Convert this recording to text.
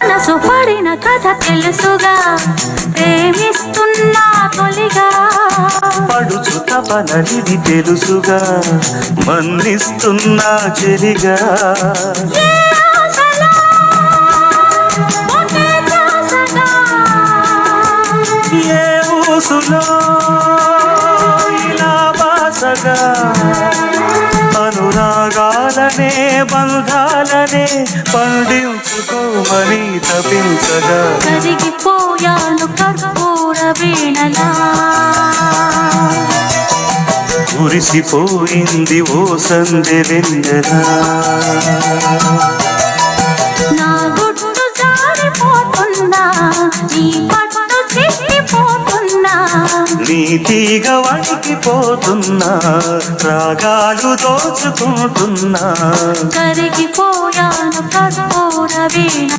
మనసు పడిన కథ తెలుసుగా ప్రేమిస్తున్నా తొలిగా పడుచు తపనది తెలుసుగా మన్నిస్తున్నా చెలిగా ఏ ఊసులో ఇలా బాసగా అనురాగాలనే బంధాలనే పండించుకోమని తపించగా కరిగిపోయాను కర్పూర వీణలా కురిసిపోయింది ఓ సందె వెన్నెలా నా గుట్టు జారిపోతున్నా నీ పట్టు చిక్కిపోతున్నా నీ తీగ వణికిపోతున్నా రాగాలు దోచుకుంటున్నా కరిగిపోయాను కర్పూర వీణ